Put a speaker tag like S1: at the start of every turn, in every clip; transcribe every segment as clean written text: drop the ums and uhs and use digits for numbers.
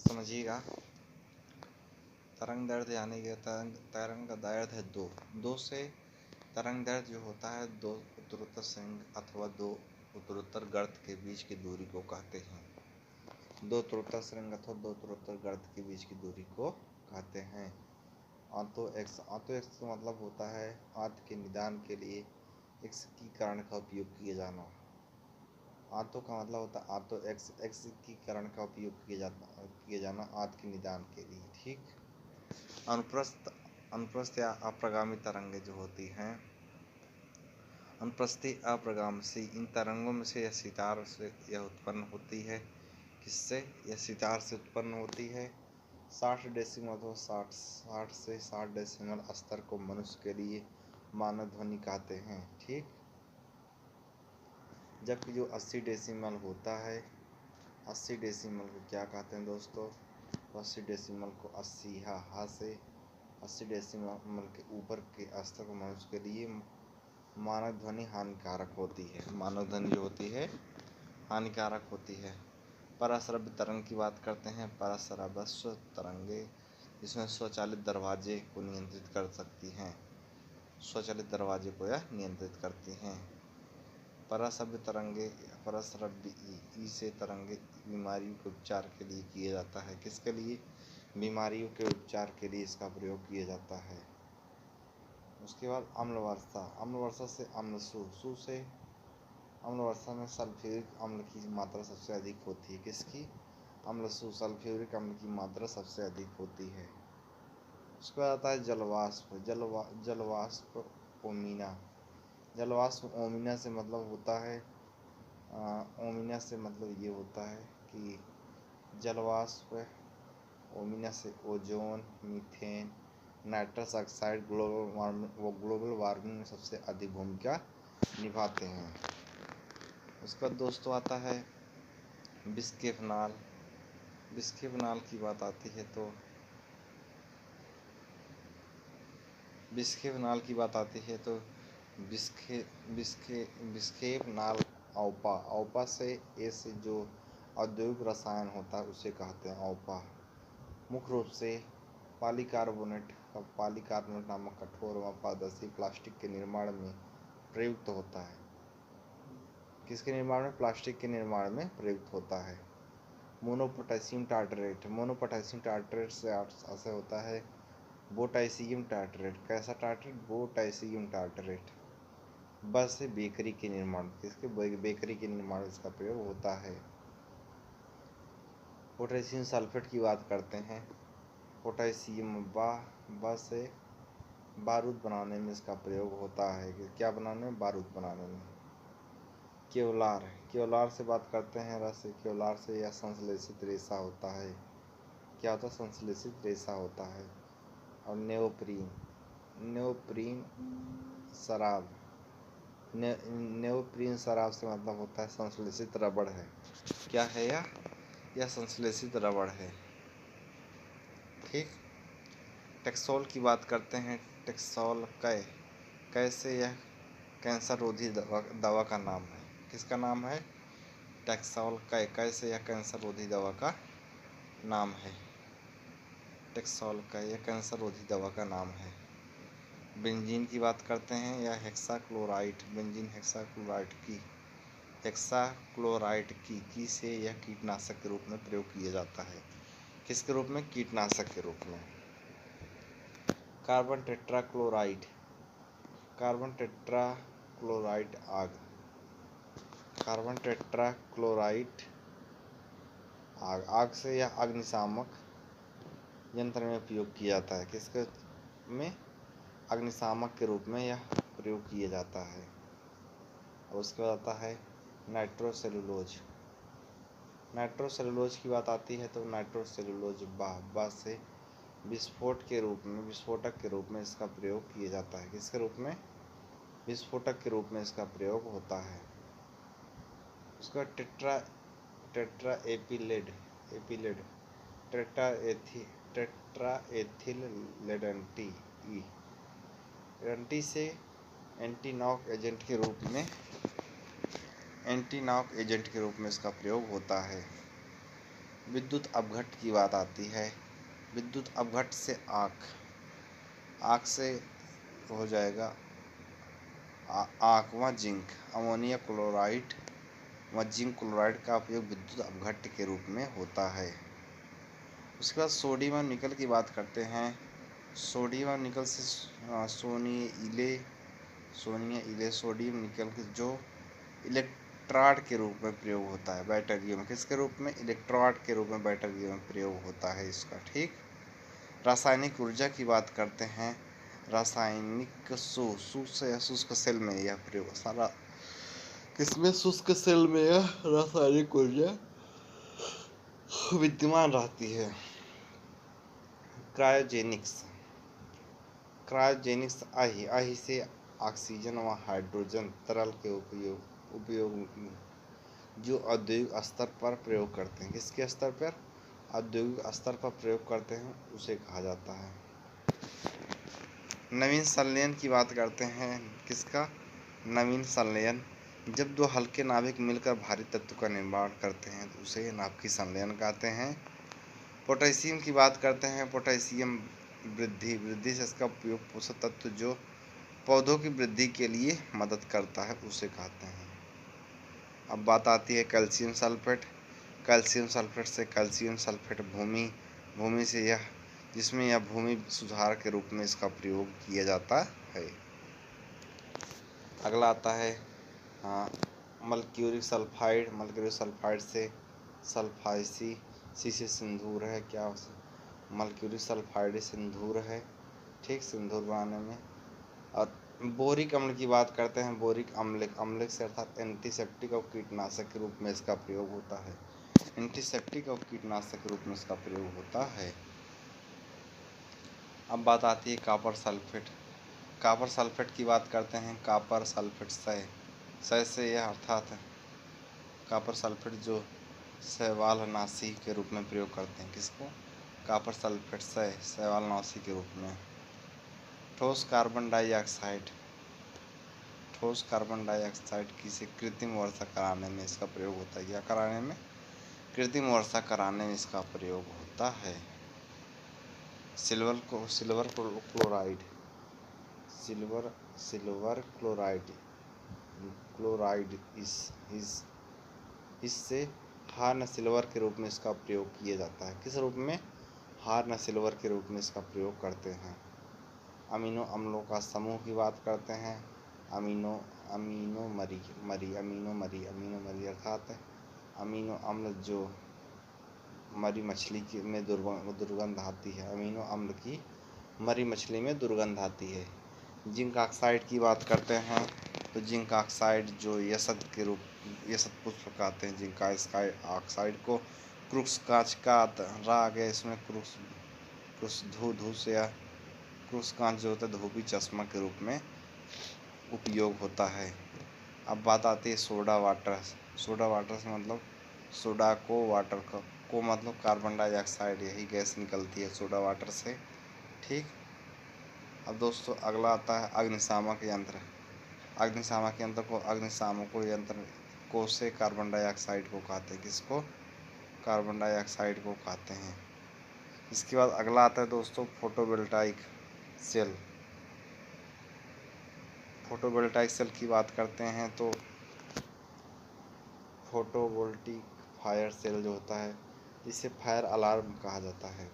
S1: समझिएगा। तरंग दैर्ध्य यानी कि तरंग का दैर्ध्य है 2 से तरंग दैर्ध्य जो होता है 2 उत्तरोत्तर श्रृंग अथवा 2 उत्तरोत्तर गर्त के बीच की दूरी को कहते हैं। 2 उत्तरोत्तर श्रृंग अथवा 2 उत्तरोत्तर गर्त के बीच की दूरी को कहते हैं। ऑर्थो एक्स का मतलब होता है आर्थ के निदान के लिए एक्स की कारण का उपयोग किया जाना। आर्थो का मतलब होता है आर्थो एक्स की कारण का उपयोग किया जाना आर्थ के निदान के लिए। ठीक। अनुप्रस्थ या अप्रगामी तरंगें जो होती हैं, अनुप्रस्थी अप्रगामी, इन तरंगों में से यह सितार से यह उत्पन्न होती है। किससे? यह सितार से उत्पन्न होती है। 60 डेसिमल अथवा 60 से 60 डेसिमल स्तर को मनुष्य के लिए मानव ध्वनि कहते हैं। ठीक। जबकि जो 80 डेसिमल होता है, 80 डेसिमल को क्या कहते हैं दोस्तों? 80 डेसिमल को 80 हा से 80 डेसिमल के ऊपर के स्तर को मनुष्य के लिए मानव ध्वनि हानिकारक होती है। मानव ध्वनि जो होती है हानिकारक होती है। पराश्रव्य तरंग की बात करते हैं। पराश्रव्य तरंगे जिसमें स्वचालित दरवाजे को नियंत्रित कर सकती हैं, स्वचालित दरवाजे को यह नियंत्रित करती हैं। पराश्रव्य तरंगे, पराश्रव्य से तरंगे बीमारियों के उपचार के लिए किया जाता है। किसके लिए? बीमारियों के उपचार के लिए इसका प्रयोग किया जाता है। उसके बाद अम्ल वर्षा, अम्ल वर्षा से अम्लसु से अम्ल वर्षा में सल्फ्यूरिक अम्ल की मात्रा सबसे अधिक होती है। किसकी? अम्लसु, सल्फ्यूरिक अम्ल की मात्रा सबसे अधिक होती है। उसके बाद आता है जलवाष्प। जलवाष्प ओमिना, जलवाष्प ओमिना से मतलब होता है ओमिना से मतलब ये होता है कि जलवाष्प ओमिना से ozone, methane, nitrous oxide global warming में सबसे अधिक भूमिका निभाते हैं। उसके बाद दोस्तों आता है बिस्केफनाल। बिस्केफनाल की बात आती है तो बिस्केफनाल औपा से ए से जो औद्योगिक रसायन होता है उसे कहते हैं औपा। मुख्य रूप से पॉलीकार्बोनेट नामक कठोर व पारदर्शी प्लास्टिक के निर्माण में प्रयुक्त होता है। किसके निर्माण में? प्लास्टिक के निर्माण में प्रयुक्त होता है। मोनोपोटेशियम टार्टरेट, मोनोपोटेशियम टार्टरेट से ऐसे होता है पोटेशियम टार्टरेट। कैसा टार्टरेट? Potassium tartrate. बस से बेकरी के निर्माण, किसके? बेकरी के निर्माण इसका प्रयोग होता है। पोटेशियम सल्फेट की बात करते हैं। पोटेशियम बस से बारूद बनाने में इसका प्रयोग होता है। क्या बनाने में? बारूद बनाने में। केवलार से बात करते हैं। रस केवलार से यह संश्लेषित रेशा होता है। क्या होता है? संश्लेषित रेशा होता है। और नेओप्रीन शराब, नेओप्रीन शराब से मतलब होता है संश्लेषित रबड़ है। क्या है यह संश्लेषित रबड़ है। ठीक। टेक्सोल की बात करते हैं। टेक्सोल कैसे यह कैंसर रोधी दवा का नाम है। किसका नाम है? टेक्सोल कैसे यह कैंसर रोधी दवा का नाम है। टेक्सोल यह कैंसर रोधी दवा का नाम है। बेंजीन की बात करते हैं या हेक्साक्लोराइड, बेंजीन हेक्साक्लोराइड की से यह कीटनाशक के रूप में प्रयोग किया जाता है। किसके रूप में? कीटनाशक के रूप में। कार्बन टेट्राक्लोराइड आग, कार्बन टेट्राक्लोराइड आग से यह अग्निशामक यंत्र में उपयोग किया जाता है। किसके में? अग्निशामक के रूप में यह प्रयोग किया जाता है। और उसके बाद आता है नाइट्रोसेलुलोज। नाइट्रोसेलुलोज की बात आती है तो नाइट्रोसेलुलोज से विस्फोटक के रूप में इसका प्रयोग किया जाता है। किसके रूप में? विस्फोटक के रूप में इसका प्रयोग होता है। उसका टेट्राएथिल लेडंटी से एंटी नॉक एजेंट के रूप में इसका प्रयोग होता है। विद्युत अपघट्ट की बात आती है। विद्युत अपघट्ट से आग से हो जाएगा आग व जिंक, अमोनिया क्लोराइड व जिंक क्लोराइड का उपयोग विद्युत अपघट्ट के रूप में होता है। उसके बाद सोडियम और निकल की बात करते हैं। सोडियम और निकल से सोनिया इले सोडियम निकल के जो इलेक्ट्रोड के रूप में प्रयोग होता है बैटरियों में। किसके रूप में? इलेक्ट्रोड के रूप में बैटरियों में प्रयोग होता है इसका। ठीक। रासायनिक ऊर्जा की बात करते हैं। रासायनिक से शुष्क सेल में यह प्रयोग सारा किसमें? शुष्क सेल में यह रासायनिक ऊर्जा विद्यमान रहती है। क्रायोजेनिक्स आही से ऑक्सीजन व हाइड्रोजन तरल के उपयोग जो औद्योगिक स्तर पर प्रयोग करते हैं। किसके स्तर पर? औद्योगिक स्तर पर प्रयोग करते हैं, उसे कहा जाता है। नवीन संलयन की बात करते हैं। किसका? नवीन संलयन। जब दो हल्के नाभिक मिलकर भारी तत्व का निर्माण करते हैं तो उसे नाभिकीय संलयन कहते हैं। पोटेशियम की बात करते हैं। पोटेशियम वृद्धि से इसका उपयोग पोषक तत्व जो पौधों की वृद्धि के लिए मदद करता है उसे कहते हैं। अब बात आती है कैल्शियम सल्फेट। कैल्शियम सल्फेट से कैल्शियम सल्फेट भूमि से यह जिसमें यह भूमि सुधार के रूप में इसका प्रयोग किया जाता है। अगला आता है मर्क्यूरी सल्फाइड। मर्क्यूरी सल्फाइड से सल्फाइसी सी से सिंदूर है। क्या? मर्क्यूरी सल्फाइड सिंदूर है। ठीक, सिंदूर बनाने में। और बोरिक अम्ल की बात करते हैं। बोरिक अम्लिक से अर्थात एंटीसेप्टिक और कीटनाशक के रूप में इसका प्रयोग होता है। एंटीसेप्टिक और कीटनाशक के रूप में इसका प्रयोग होता है। अब बात आती है कॉपर सल्फेट। कॉपर सल्फेट की बात करते हैं। कॉपर सल्फेट से यह अर्थात कॉपर सल्फेट जो शैवालनाशी के रूप में प्रयोग करते हैं। किसको? कॉपर सल्फेट शैवालनाशी के रूप में। ठोस कार्बन डाइऑक्साइड की से कृत्रिम वर्षा कराने में इसका प्रयोग होता है। क्या कराने में? कृत्रिम वर्षा कराने में इसका प्रयोग होता है। सिल्वर क्लोराइड इससे हार्न सिल्वर के रूप में इसका प्रयोग किया जाता है। किस रूप में? हार्न सिल्वर के रूप में इसका प्रयोग करते हैं। अमीनो अम्लों का समूह की बात करते हैं। अमीनो मरी अर्थात अमीनो अम्ल जो मरी मछली में दुर्गंध आती है। अमीनो अम्ल की मरी मछली में दुर्गंध आती है। जिंक ऑक्साइड की बात करते हैं तो जिंक ऑक्साइड जो यशत पुष्प कहते हैं। जिंक ऑक्साइड को क्रुक्स कांच का राग है। इसमें क्रुक्स धू से या क्रुक्स कांच जो होता है धूपी चश्मा के रूप में उपयोग होता है। अब बात आती है सोडा वाटर से मतलब सोडा को वाटर को मतलब कार्बन डाइऑक्साइड, यही गैस निकलती है सोडा वाटर से। ठीक। अब दोस्तों अगला आता है अग्निशामक यंत्र। अग्निशामक यंत्र को से कार्बन डाइऑक्साइड को कहते हैं। किसको? कार्बन डाइऑक्साइड को कहते हैं। इसके बाद अगला आता है दोस्तों फोटोवोल्टाइक सेल की बात करते हैं तो फोटोवोल्टिक फायर सेल जो होता है इसे फायर अलार्म कहा जाता है।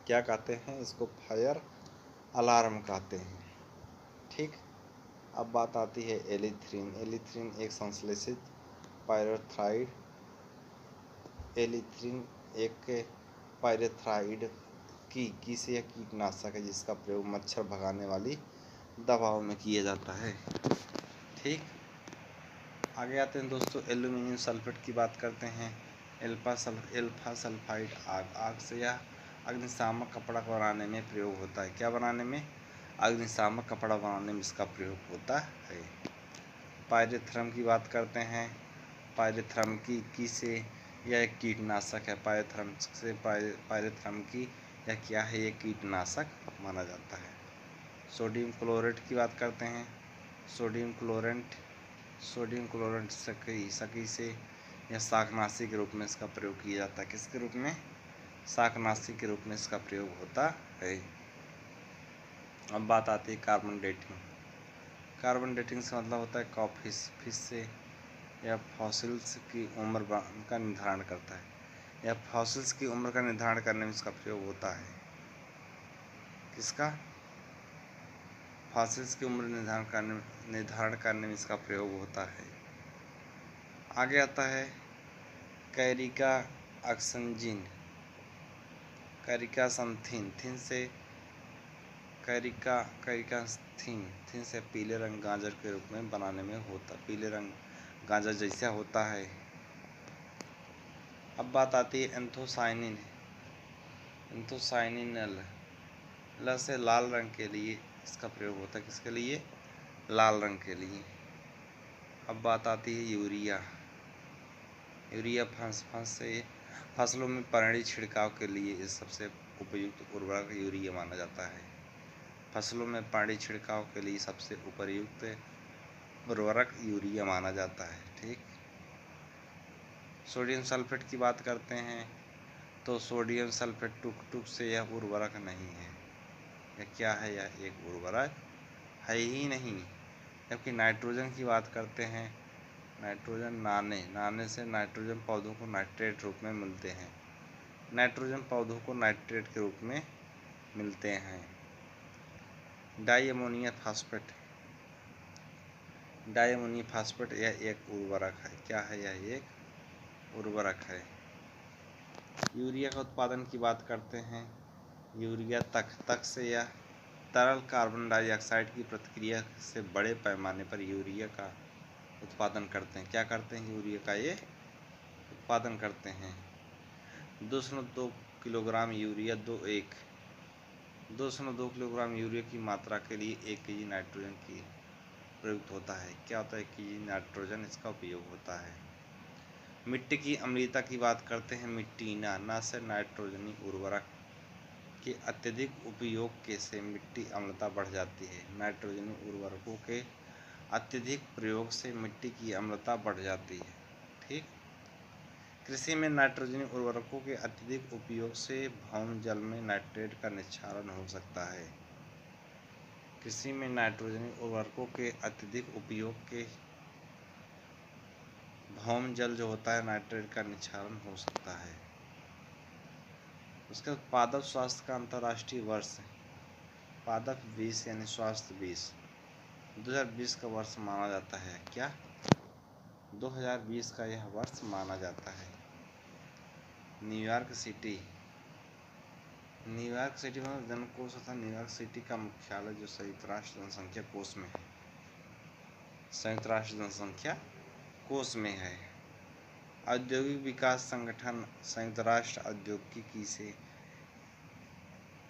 S1: क्या कहते हैं इसको? फायर अलार्म कहते हैं। ठीक। अब बात आती है एलिथ्रिन एक संश्लेषित पायरेथ्राइड। एलिथ्रिन एक पायरेथ्राइड की से यह कीटनाशक है जिसका प्रयोग मच्छर भगाने वाली दवाओं में किया जाता है। ठीक। आगे आते हैं दोस्तों एल्यूमिनियम सल्फेट की बात करते हैं। एल्फा सल्फाइड आग से यह अग्निशामक कपड़ा बनाने में प्रयोग होता है। क्या बनाने में? अग्निशामक कपड़ा बनाने में इसका प्रयोग होता है। पायरेथ्रम की बात करते हैं। पायरेथ्रम की से यह एक कीटनाशक है। पायरेथ्रम की यह क्या है? ये कीटनाशक माना जाता है। सोडियम क्लोरेट की बात करते हैं। सोडियम क्लोरेंट सकी से या शाकनाशी के रूप में इसका प्रयोग किया जाता है। किसके रूप में? शाकनाशी के रूप में इसका प्रयोग होता है। अब बात आती है कार्बन डेटिंग। कार्बन डेटिंग से मतलब होता है कॉफी फिश से या फॉसिल्स की उम्र का निर्धारण करता है, या फॉसिल्स की उम्र का निर्धारण करने में इसका प्रयोग होता है। किसका? फॉसिल्स की उम्र निर्धारण करने में इसका प्रयोग होता है। आगे आता है कैरिका ऑक्संजिन, कैरिकासंथीन, थिन से कैरिकाथीन से पीले रंग गाजर के रूप में बनाने में होता, पीले रंग गाजर जैसा होता है। अब बात आती है एंथोसाइनिन। एंथोसाइनिन ल से लाल रंग के लिए इसका प्रयोग होता है। किसके लिए? लाल रंग के लिए। अब बात आती है यूरिया। यूरिया फंस से फसलों में पानी छिड़काव के लिए इस सबसे उपयुक्त उर्वरक यूरिया माना जाता है। फसलों में पानी छिड़काव के लिए सबसे उपयुक्त उर्वरक यूरिया माना जाता है। ठीक। सोडियम सल्फेट की बात करते हैं तो सोडियम सल्फेट टुक से यह उर्वरक नहीं है। यह क्या है? यह एक उर्वरक है ही नहीं। जबकि नाइट्रोजन की बात करते हैं, नाइट्रोजन नाने से नाइट्रोजन पौधों को नाइट्रेट रूप में मिलते हैं। नाइट्रोजन पौधों को नाइट्रेट के रूप में मिलते हैं। Di ammonium phosphate, di ammonium phosphate यह एक उर्वरक है। क्या है? यह एक उर्वरक है। यूरिया का उत्पादन की बात करते हैं। यूरिया तक से यह तरल कार्बन डाइऑक्साइड की प्रतिक्रिया से बड़े पैमाने पर यूरिया का उत्पादन करते हैं। क्या करते हैं? यूरिया का ये उत्पादन करते हैं। 2.2 किलोग्राम यूरिया 2.2 किलोग्राम यूरिया की मात्रा के लिए 1 केजी नाइट्रोजन की प्रयुक्त होता है। क्या होता है? 1 केजी नाइट्रोजन इसका उपयोग होता है। मिट्टी की अम्लीयता की बात करते हैं। मिट्टी न से नाइट्रोजनी उर्वरक के अत्यधिक उपयोग के से मिट्टी अम्लता बढ़ जाती है। नाइट्रोजनी उर्वरकों के अत्यधिक प्रयोग से मिट्टी की अम्लता बढ़ जाती है। ठीक। कृषि में नाइट्रोजनी उर्वरकों के अत्यधिक उपयोग से भौम जल में नाइट्रेट का निस्तारण हो सकता है। कृषि में नाइट्रोजनी उर्वरकों के अत्यधिक उपयोग के भौम जल जो होता है नाइट्रेट का निस्तारण हो सकता है। उसके बाद पादप स्वास्थ्य का अंतर्राष्ट्रीय वर्ष, पादप 20 यानी स्वास्थ्य 2020 का वर्ष माना जाता है। क्या? 2020 का यह वर्ष माना जाता है। न्यूयॉर्क सिटी में जनकोष तथा न्यूयॉर्क सिटी का मुख्यालय जो संयुक्त राष्ट्र जनसंख्या कोष में है, संयुक्त राष्ट्र जनसंख्या कोष में है। औद्योगिक विकास संगठन संयुक्त राष्ट्र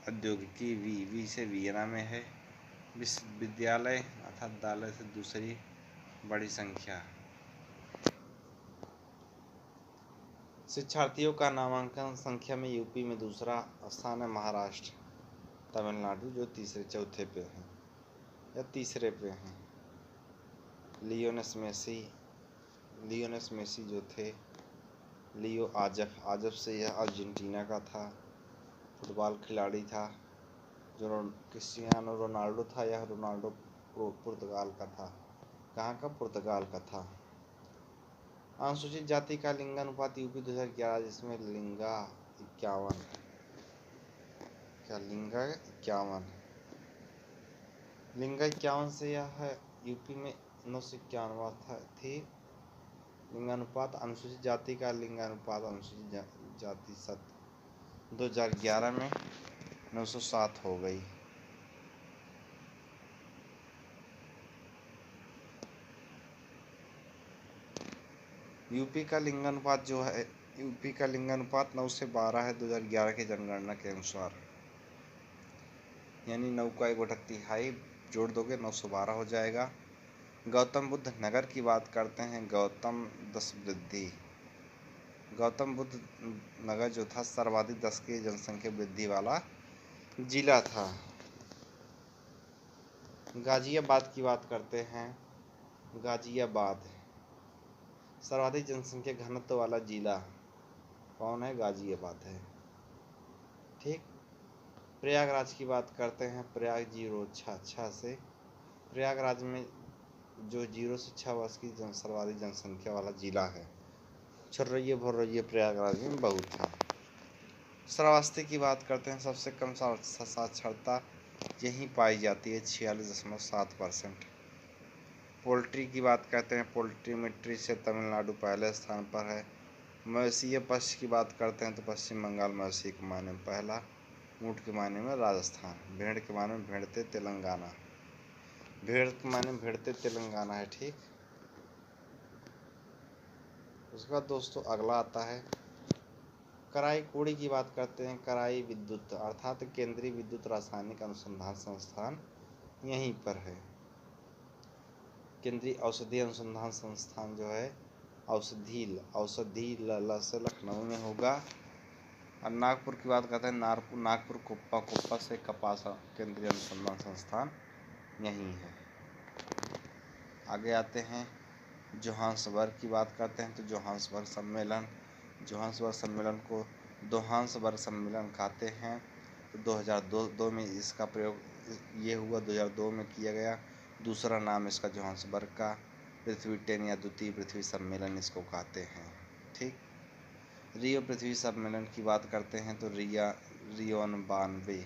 S1: औद्योगिकी वी से वियना में है। विश्वविद्यालय अर्थात विद्यालय से दूसरी बड़ी संख्या। शिक्षार्थियों का नामांकन संख्या में यूपी में दूसरा स्थान है। महाराष्ट्र, तमिलनाडु जो चौथे पे हैं या तीसरे पे हैं। लियोनेल मेसी जो थे, लियो आजफ से यह अर्जेंटीना का था, फुटबॉल खिलाड़ी था। जो क्रिस्टियानो रोनाल्डो था, यह रोनाल्डो पुर्तगाल का था। कहाँ का? पुर्तगाल का था। अनुसूचित जाति का लिंगानुपात यूपी 2011 जिसमें लिंगा 51, क्या लिंगा 51, लिंगा 51 से यह यूपी में 991 थी। लिंगानुपात अनुसूचित जाति का लिंगानुपात अनुसूचित जाति 2011 में 907 हो गई। यूपी का लिंगानुपात जो है, यूपी का लिंगानुपात 9 से 12 है 2011 की जनगणना के अनुसार। यानी 9 का 1/3 जोड़ दोगे 912 हो जाएगा। गौतम बुद्ध नगर की बात करते हैं। गौतम बुद्ध नगर जो था सर्वाधिक 10 की जनसंख्या वृद्धि वाला जिला था। गाजियाबाद की बात करते हैं। गाजियाबाद सर्वाधिक जनसंख्या घनत्व वाला जिला कौन है? गाजियाबाद है। ठीक। प्रयागराज की बात करते हैं। प्रयाग 0 से प्रयागराज में जो 0 से 6 वर्ष की सर्वाधिक जनसंख्या वाला जिला है। छुर्रैये भुर्रैये प्रयागराज में बहुत था। श्रावस्ती की बात करते हैं। सबसे कम साक्षरता यहीं पाई जाती है, 46.7%। पोल्ट्री की बात करते हैं। पोल्ट्रीमेट्री से तमिलनाडु पहले स्थान पर है। मवेशीय पक्ष की बात करते हैं तो पश्चिम बंगाल मवेशी के मायने में पहला, ऊँट के मायने में राजस्थान, भेड़ के मायने में भेड़ते तेलंगाना, भेड़ के मायने में भेड़ते तेलंगाना है। ठीक। उसके बाद दोस्तों अगला आता है कराईकुड़ी की बात करते हैं। कराई विद्युत अर्थात केंद्रीय विद्युत रासायनिक अनुसंधान संस्थान यहीं पर है। केंद्रीय औषधि अनुसंधान संस्थान जो है औषधि से लखनऊ में होगा। और नागपुर की बात करते हैं। नागपुर कुप्पा से कपास केंद्रीय अनुसंधान संस्थान यहीं है। आगे आते हैं जोहान्सबर्ग की बात करते हैं तो जोहान्सबर्ग सम्मेलन को जोहान्सबर्ग सम्मेलन कहते हैं। तो 2002 में इसका प्रयोग ये हुआ, 2002 में किया गया। दूसरा नाम इसका जोहान्सबर्ग का पृथ्वी 10 या द्वितीय पृथ्वी सम्मेलन इसको कहते हैं। ठीक। रियो पृथ्वी सम्मेलन की बात करते हैं तो रियो 92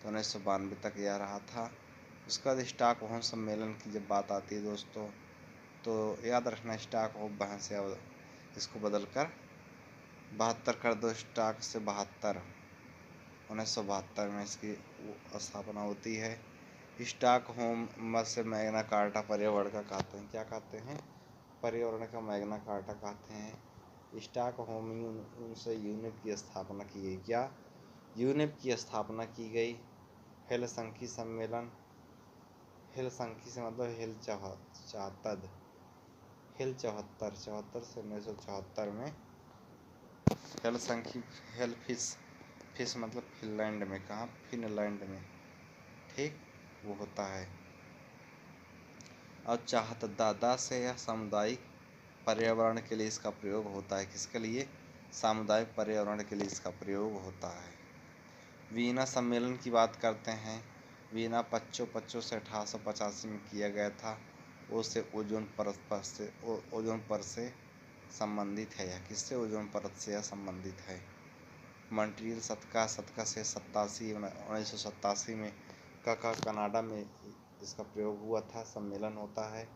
S1: तो 1992 तक यह रहा था। उसका बाद स्टॉकहोम सम्मेलन की जब बात आती है दोस्तों तो याद रखना स्टॉकहोम वहाँ से इसको बदल कर 72 कर दो। स्टॉक से 72 1972 में इसकी स्थापना होती है। स्टॉकहोम से मैग्ना कार्टा पर्यावरण का कहते हैं। क्या कहते हैं? पर्यावरण का मैग्ना कार्टा कहते हैं। स्टॉकहोम उनसे यूनिट की स्थापना की गई। क्या? यूनिट की स्थापना की गई। हेलसिंकी सम्मेलन, हेलसिंकी से मतलब हिल 74 से 1974 में हेलसिंकी फिश मतलब फिनलैंड में, कहाँ? फिनलैंड में। ठीक। वो होता है। और चाहतदादा से यह सामुदायिक पर्यावरण के लिए इसका प्रयोग होता है। किसके लिए? सामुदायिक पर्यावरण के लिए इसका प्रयोग होता है। वीना सम्मेलन की बात करते हैं। वीना पच्चो से 1885 में किया गया था। उससे ओजोन परत से संबंधित है। यह किससे? ओजोन परत से यह संबंधित है। मॉन्ट्रियल सतका से 1987 में कनाडा में इसका प्रयोग हुआ था, सम्मेलन होता है।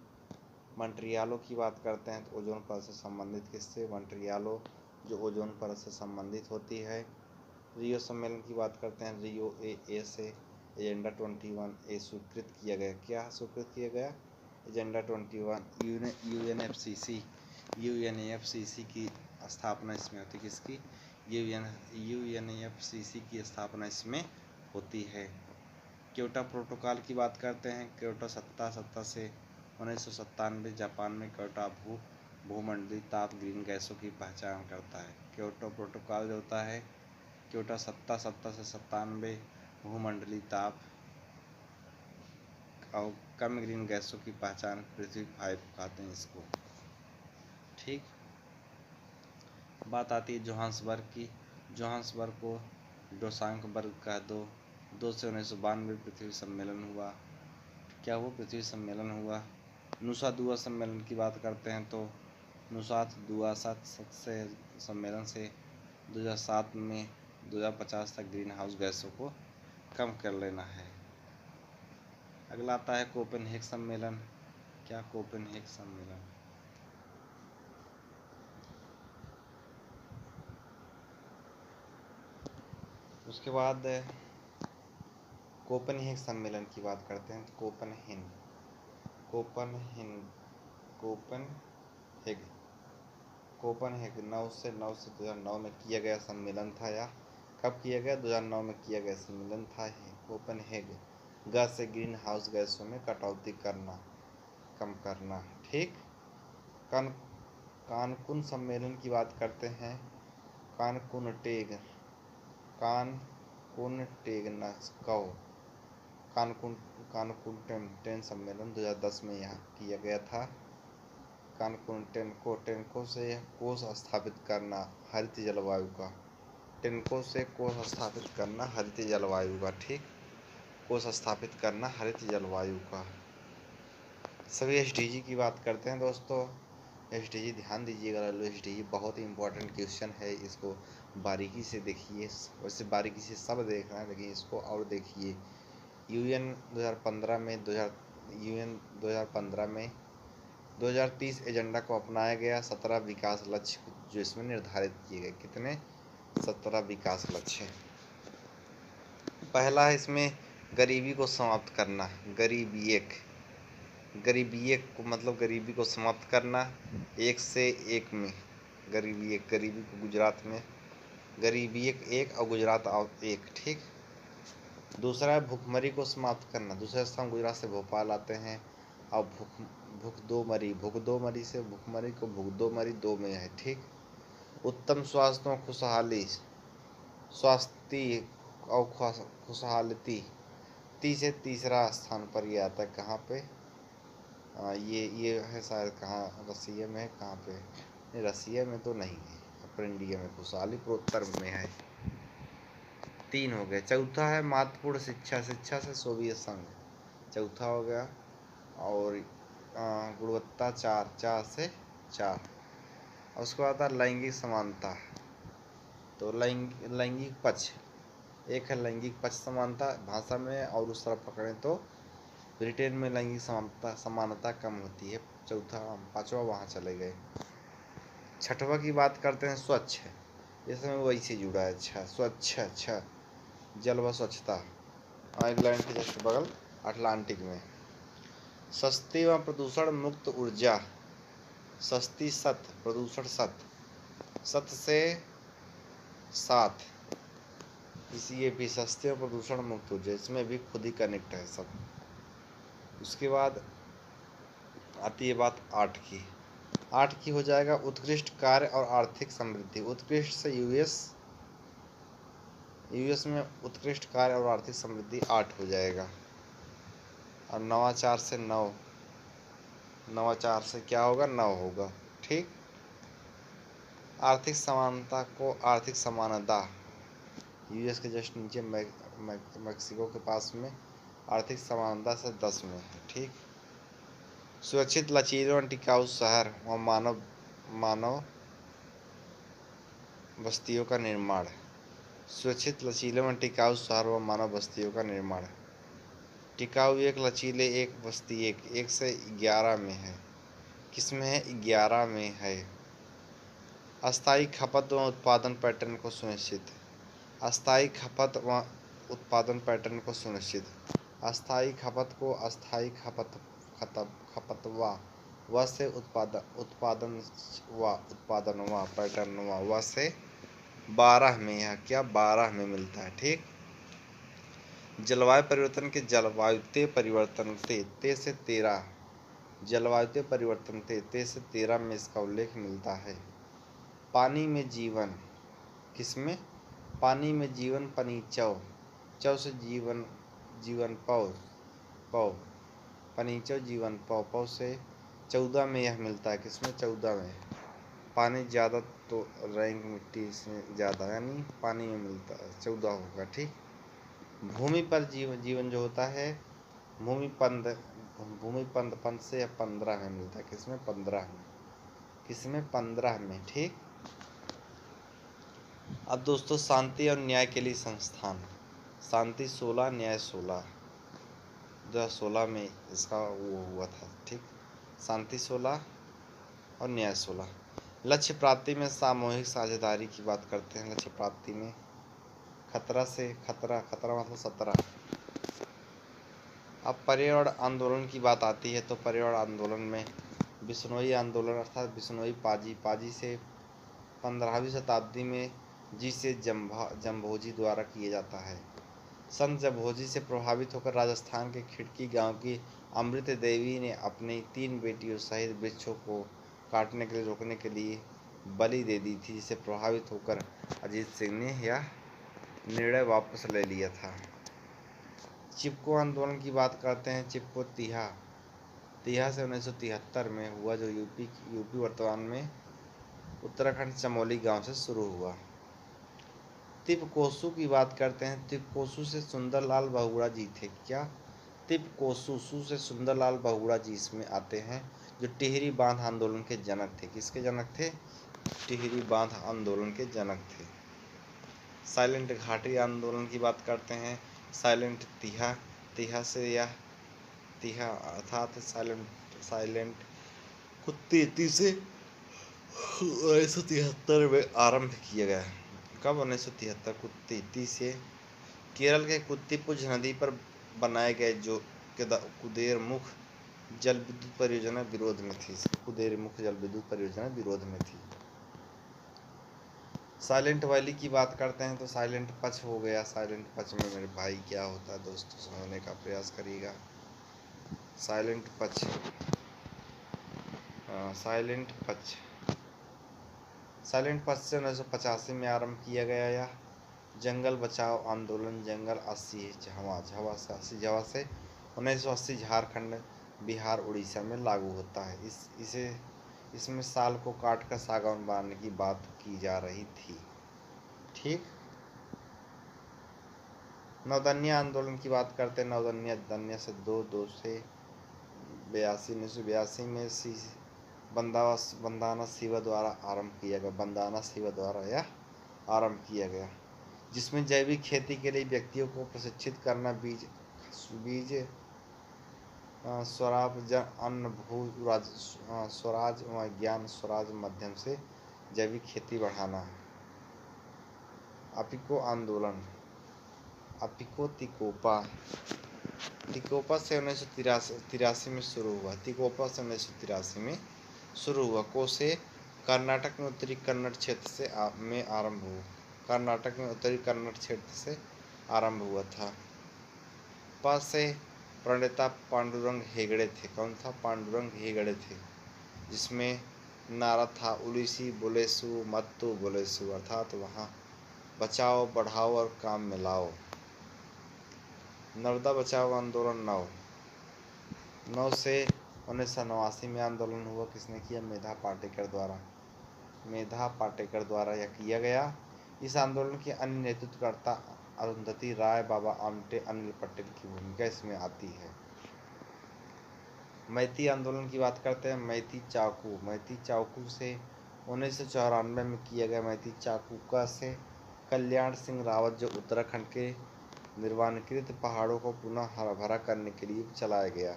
S1: मॉन्ट्रियालो की बात करते हैं तो ओजोन परत से संबंधित किससे? मॉन्ट्रियालो जो ओजोन परत से संबंधित होती है। रियो सम्मेलन की बात करते हैं। रियो ए से एजेंडा 21 स्वीकृत किया गया। क्या स्वीकृत किया गया? एजेंडा 21 यूएनएफसीसी की स्थापना इसमें होती है। किसकी? यूएनएफसीसी की स्थापना इसमें होती है। क्योटो प्रोटोकॉल की बात करते हैं। क्योटो 17 से 1997 जापान में क्योटो भूमंडलीय ताप ग्रीन गैसों की पहचान करता है। क्योटो प्रोटोकॉल जो होता है क्योटो 17 से 97 भूमंडलीय ताप और कम ग्रीन गैसों की पहचान पृथ्वी 5 कहते हैं इसको। ठीक। बात आती है जोहान्सबर्ग की। जोहान्सबर्ग को डोसांकबर्ग कह दो। 2 से 1992 पृथ्वी सम्मेलन हुआ। क्या वो पृथ्वी सम्मेलन हुआ? नुसा दुआ सम्मेलन की बात करते हैं तो नुसात दुआ से सम्मेलन से 2007 में 2050 तक ग्रीन हाउस गैसों को कम कर लेना है। अगला आता है कोपेनहेग सम्मेलन। क्या? कोपेनहेग सम्मेलन। उसके बाद कोपेनहेग सम्मेलन की बात करते हैं तो कोपेनहेग 9 से 2009 में किया गया सम्मेलन था। या कब किया गया? 2009 में किया गया सम्मेलन था। कोपेनहेग गैस से ग्रीन हाउस गैसों में कटौती कम करना। ठीक। कानकुन सम्मेलन की बात करते हैं। Cancun tag Cancun Cancun ten सम्मेलन 2010 में यहाँ किया गया था। कानकुन टेनको से कोष स्थापित करना हरित जलवायु का, टेनको से कोष स्थापित करना हरित जलवायु का, ठीक, कोष स्थापित करना हरित जलवायु का। सभी एसडीजी की बात करते हैं दोस्तों। एसडीजी ध्यान दीजिएगा, एसडीजी बहुत ही इंपॉर्टेंट क्वेश्चन है, इसको बारीकी से देखिए। वैसे बारीकी से सब देखना है, लेकिन इसको और देखिए। यूएन 2015 में 2030 एजेंडा को अपनाया गया 17 विकास लक्ष्य जो इसमें निर्धारित किए गए। कितने? 17 विकास लक्ष्य। पहला है इसमें गरीबी को समाप्त करना। गरीबी को मतलब गरीबी को समाप्त करना 1 से 1 में। गरीबी को गुजरात में गरीबी एक और गुजरात 1, ठीक। दूसरा है भूखमरी को समाप्त करना। दूसरे स्थान गुजरात से भोपाल आते हैं। और भूखदोमरी से भूखमरी को भूखदोमरी 2 में है, ठीक। उत्तम स्वास्थ्य और खुशहालती 30 से तीसरा स्थान पर ये आता है। कहाँ पे? ये है शायद, कहाँ, रसिया में है, कहाँ पे? नहीं, रसिया में तो नहीं है, अपने इंडिया में खुशहाली पूर्वोत्तर में है। 3 हो गए। चौथा है महत्वपूर्ण शिक्षा से सोवियत संघ, चौथा हो गया। और गुणवत्ता 4 से 4। और उसके बाद आता लैंगिक समानता। तो लैंगिक पक्ष, एक है लैंगिक पक्ष समानता भाषा में, और उस तरफ पकड़ें तो ब्रिटेन में लैंगिक समानता कम होती है। चौथा, 5वां वहाँ चले गए। 6वां की बात करते हैं स्वच्छ, इसमें वही से जुड़ा है। स्वच्छ जल व स्वच्छता, आयरलैंड के जस्ट बगल अटलांटिक में। सस्ती व प्रदूषण मुक्त ऊर्जा, सस्ती सत प्रदूषण सत से 7, ये भी सस्ते और प्रदूषण मुक्त ऊर्जा, इसमें भी खुद ही कनेक्ट है सब। उसके बाद आती है बात 8 की हो जाएगा उत्कृष्ट कार्य और आर्थिक समृद्धि। उत्कृष्ट से यूएस में उत्कृष्ट कार्य और आर्थिक समृद्धि 8 हो जाएगा। और नवाचार से क्या होगा? 9 होगा, ठीक। आर्थिक समानता को आर्थिक समानता, यूएस के जस्ट नीचे मैक्सिको के पास में आर्थिक समानता से 10 में है, ठीक। सुरक्षित लचीले और टिकाऊ शहर और मानव बस्तियों का निर्माण। सुरक्षित लचीले और टिकाऊ शहर व मानव बस्तियों का निर्माण। टिकाऊ 1, लचीले 1, बस्ती 1 से 11 में है। किसमें है? 11 में है। अस्थायी खपत व उत्पादन पैटर्न को सुनिश्चित। अस्थायी खपत व उत्पादन पैटर्न को सुनिश्चित। अस्थायी खपत को अस्थायी खपतवा व से उत्पादन व पैटर्न व से 12 में, यहाँ क्या 12 में मिलता है, ठीक। जलवायु परिवर्तन के जलवायुते परिवर्तन ते से 13, जलवायुते परिवर्तन ते से 13 में इसका उल्लेख मिलता है। पानी में जीवन, किसमें? पानी में जीवन पनीचौ, चौ से जीवन पौ पनीचौ जीवन पौ से 14 में यह मिलता है। किसमें? 14 में। पानी ज़्यादा तो रैंक मिट्टी से ज़्यादा, यानी पानी में मिलता है, 14 होगा, ठीक। भूमि पर जीवन जो होता है भूमि पंद से 15 में मिलता है। किसमें? 15 में। किसमें? 15 में, ठीक। अब दोस्तों शांति और न्याय के लिए संस्थान, शांति 16, न्याय 16, 2016 में इसका वो हुआ था, ठीक। शांति 16 और न्याय 16। लक्ष्य प्राप्ति में सामूहिक साझेदारी की बात करते हैं। लक्ष्य प्राप्ति में खतरा मतलब 17। अब पर्यावरण आंदोलन की बात आती है, तो पर्यावरण आंदोलन में बिश्नोई आंदोलन अर्थात बिश्नोई पाजी से 15वीं शताब्दी में जिसे जम्भोजी द्वारा किया जाता है। संत जम्भोजी से प्रभावित होकर राजस्थान के खिड़की गांव की अमृत देवी ने अपनी 3 बेटियों सहित वृक्षों को काटने के लिए रोकने के लिए बलि दे दी थी, जिससे प्रभावित होकर अजीत सिंह ने यह निर्णय वापस ले लिया था। चिपको आंदोलन की बात करते हैं। चिपको तिहा से 1973 में हुआ, जो यूपी वर्तमान में उत्तराखंड चमोली गांव से शुरू हुआ। तिपकोसू की बात करते हैं। तिपकोसू से सुंदरलाल बहुगुणा जी थे। क्या? तिपकोसू से सुंदरलाल बहुगुणा जी इसमें आते हैं, जो टिहरी बांध आंदोलन के जनक थे। किसके जनक थे? टिहरी बांध आंदोलन के जनक थे। साइलेंट घाटी आंदोलन की बात करते हैं। साइलेंट तिहा से या तिहा अर्थात साइलेंट कुत्ती से 1973 में आरंभ किया गया। कब? 1973 कुत्ती से। केरल के कुत्तीपुज नदी पर बनाए गए जो कुदेरमुख जल विद्युत परियोजना विरोध में थी। कुदेरमुख जल विद्युत परियोजना विरोध में थी। साइलेंट वैली की बात करते हैं तो साइलेंट पच हो गया। साइलेंट पच में मेरे भाई क्या होता है दोस्तों, समझने का प्रयास करिएगा। साइलेंट पच, साइलेंट पच से 1985 में आरंभ किया गया। यह जंगल बचाओ आंदोलन जंगल 80 जवा से 1980 झारखंड, बिहार, उड़ीसा में लागू होता है। इसमें साल को काट कर सागौन बनाने की बात की जा रही थी। ठीक। नवदन्या आंदोलन की बात करते हैं। नवदन्या से 2 से 1982 में बंदाना शिवा द्वारा आरंभ किया गया। बंदाना शिवा द्वारा यह आरंभ किया गया, जिसमें जैविक खेती के लिए व्यक्तियों को प्रशिक्षित करना, बीज स्वराज अन्न भू स्वराज ज्ञान स्वराज माध्यम से जैविक खेती बढ़ाना। अपिको आंदोलन, अपिको तिकोपा से 1983 में शुरू हुआ। तिकोपा से 1983 में शुरू हुआ। कोसे कर्नाटक में उत्तरी कन्नड़ क्षेत्र से में आरंभ हुआ। कर्नाटक में उत्तरी कन्नड़ क्षेत्र से आरंभ हुआ था। पास से प्रणेता पांडुरंग हेगड़े थे। कौन था? पांडुरंग हेगड़े थे, जिसमें नारा था उलिसी बोलेसु मत्तु बोलेसु, अर्थात वहाँ बचाओ बढ़ाओ और काम में लाओ। नर्मदा बचाओ आंदोलन 9 से 1989 में आंदोलन हुआ। किसने किया? मेधा पाटेकर द्वारा यह किया गया। इस आंदोलन के अन्य नेतृत्वकर्ता अरुंधति राय, बाबा आमटे, अनिल पटेल की भूमिका इसमें आती है। मैती आंदोलन की बात करते हैं। मैती चाकू से 1994 में किया गया। मैती चाकू से कल्याण सिंह रावत, जो उत्तराखंड के निर्वाणकृत पहाड़ों को पुनः हरा भरा करने के लिए चलाया गया।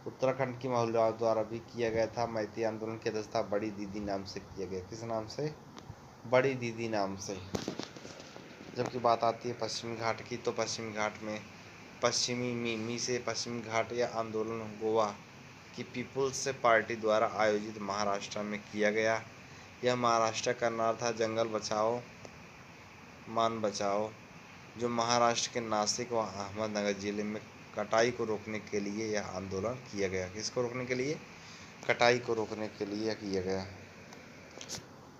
S1: उत्तराखंड की महिलाओं द्वारा भी किया गया था। मैती आंदोलन की अध्यक्षता बड़ी दीदी नाम से किया गया। किस नाम से? बड़ी दीदी नाम से। जबकि बात आती है पश्चिमी घाट की, तो पश्चिमी घाट में पश्चिमी घाट या आंदोलन गोवा की पीपुल्स पार्टी द्वारा आयोजित महाराष्ट्र में किया गया। यह महाराष्ट्र का नारा था जंगल बचाओ मान बचाओ, जो महाराष्ट्र के नासिक व अहमदनगर जिले में कटाई को रोकने के लिए यह आंदोलन किया गया। किसको रोकने के लिए? कटाई को रोकने के लिए किया गया।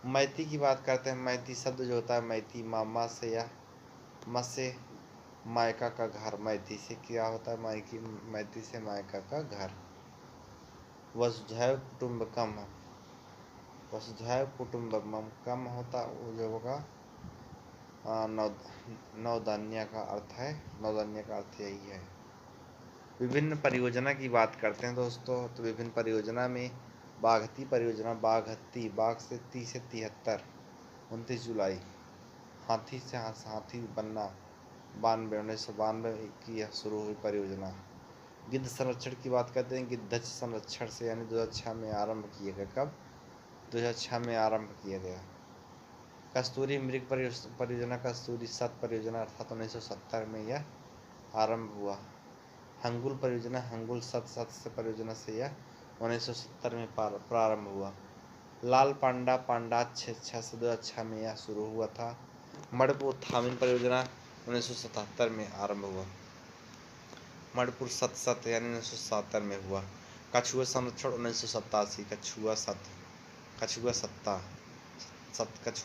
S1: मैती की बात करते हैं। मैती शब्द जो होता है, मैती मामा से या मसे मायका का घर। मैती से क्या होता है? मैती से मायका का घर। वसुधैव कुटुम्बकम कम होता वो जो होगा नवदन्या का अर्थ है। नवदन्या का अर्थ यही है। विभिन्न परियोजना की बात करते हैं दोस्तों, तो विभिन्न परियोजना में बाघती परियोजना, बाघ से 30 से 73, 29 जुलाई। हाथी बनना 1992 की यह शुरू हुई परियोजना। गिद्ध संरक्षण की बात करते हैं। गिद्धछ संरक्षण से यानी 2006 में आरंभ किया गया। कब? 2006 में आरंभ किया गया। कस्तूरी मृग परियोजना, कस्तूरी सत परियोजना अर्थात 1970 में यह आरंभ हुआ। हंगुल परियोजना, हंगुल सत परियोजना से यह 1970 में प्रारंभ हुआ। लाल पांडा 6 से 2006 में यह शुरू हुआ था। मणिपुर थामिन परियोजना 1977 में आरंभ हुआ। मणिपुर सत यानी 1977 में हुआ। कछुआ संरक्षण 1987, कछुआ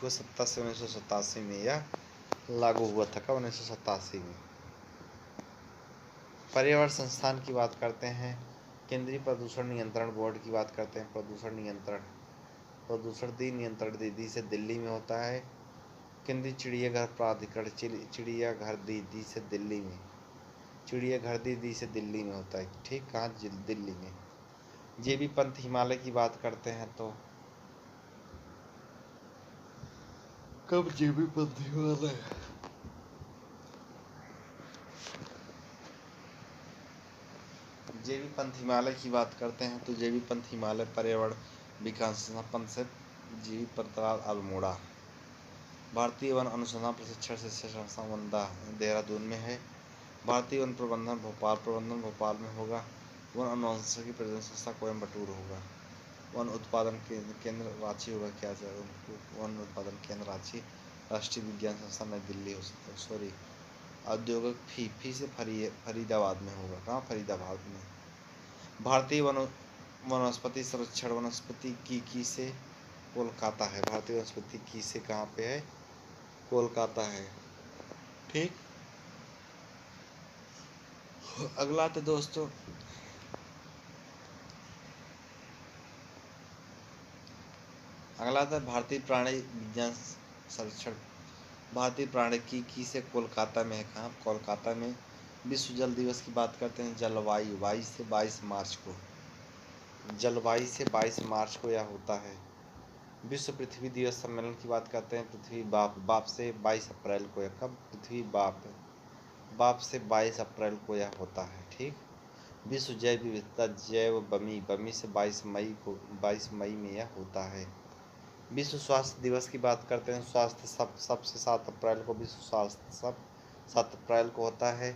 S1: सत्ता से 1987 में यह लागू हुआ था। कब? 1987 में। पर्यावरण संस्थान की बात करते हैं, केंद्रीय प्रदूषण नियंत्रण बोर्ड की बात करते हैं। प्रदूषण नियंत्रण दीदी से दिल्ली में होता है। केंद्रीय चिड़ियाघर प्राधिकरण चिड़ियाघर दीदी से दिल्ली में, चिड़ियाघर दीदी से दिल्ली में होता है। ठीक, कहाँ? दिल्ली में। जेबी पंथ हिमालय की बात करते हैं तो कब जेबी पंथ हिमालय? जेबी पंथ हिमालय की बात करते हैं तो जेबी पंथ हिमालय पर्यावरण विकास संस्थान से जीवी प्रताप अल्मोड़ा। भारतीय वन अनुसंधान प्रशिक्षण शिक्षा संस्थान वंदा देहरादून में है। भारतीय वन प्रबंधन भोपाल में होगा। वन अनुवांशिकी प्रजनन संस्था कोयम्बटूर होगा। वन उत्पादन केंद्र रांची होगा। क्या वन उत्पादन केंद्र रांची। राष्ट्रीय विज्ञान संस्थान नई दिल्ली हो सकता है। सॉरी, औद्योगिक फी से फरीदाबाद में होगा। कहाँ? फरीदाबाद में। भारतीय वनस्पति संरक्षण वनस्पति की से कोलकाता है। भारतीय वनस्पति की से कहाँ पे है? कोलकाता है। ठीक, अगला तो दोस्तों भारतीय प्राणी विज्ञान संरक्षण। भारतीय प्राणिकी से कोलकाता में है। कहाँ? कोलकाता में। विश्व जल दिवस की बात करते हैं, जलवायु 22 से 22 मार्च को, जलवायु से 22 मार्च को यह होता है। विश्व पृथ्वी दिवस सम्मेलन की बात करते हैं, पृथ्वी बाप से 22 अप्रैल को। यह कब? पृथ्वी बाप से 22 अप्रैल को यह होता है। ठीक, विश्व जैव विविधता जैव बमी से 22 मई में यह होता है। विश्व स्वास्थ्य दिवस की बात करते हैं, स्वास्थ्य सबसे 7 अप्रैल को विश्व स्वास्थ्य 7 अप्रैल को होता है।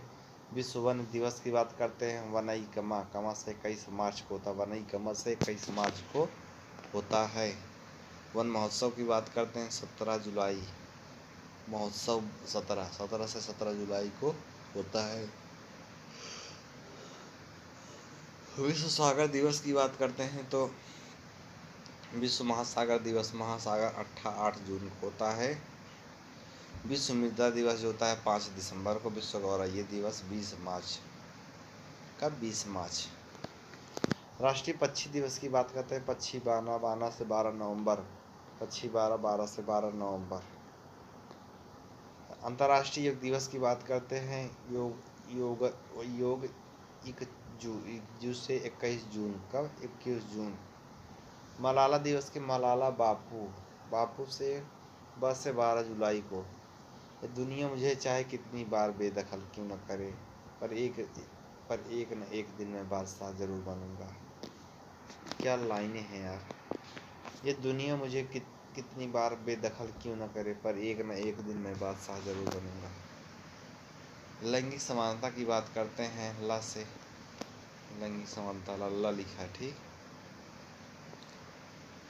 S1: विश्व वन दिवस की बात करते हैं, वनई कमा से 21 मार्च को होता है। वनई कमा से 21 मार्च को होता है। वन महोत्सव की बात करते हैं, 17 जुलाई महोत्सव 17 से 17 जुलाई को होता है। विश्व सागर दिवस की बात करते हैं तो विश्व महासागर दिवस 8 जून को होता है। विश्व मृदा दिवस जो होता है 5 दिसंबर को। विश्व गौरव दिवस 20 मार्च। कब? 20 मार्च। राष्ट्रीय पक्षी दिवस की बात करते हैं, पक्षी 12 से 12 नवंबर। पक्षी 12 से 12 नवंबर। अंतर्राष्ट्रीय योग दिवस की बात करते हैं, योग 21 से 21 जून। कब? 21 जून। मलाला दिवस के मलाला बापू से 10 से 12 जुलाई को। दुनिया मुझे चाहे कितनी बार बेदखल क्यों न करे, पर एक न एक दिन मैं बादशाह जरूर बनूंगा। क्या लाइनें हैं यार। ये दुनिया मुझे कितनी बार बेदखल क्यों न करे, पर एक न एक दिन मैं बादशाह जरूर बनूंगा। लैंगिक समानता की बात करते हैं, ला से लैंगिक समानता ला लिखा है। ठीक,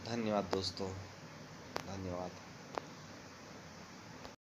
S1: धन्यवाद दोस्तों, धन्यवाद।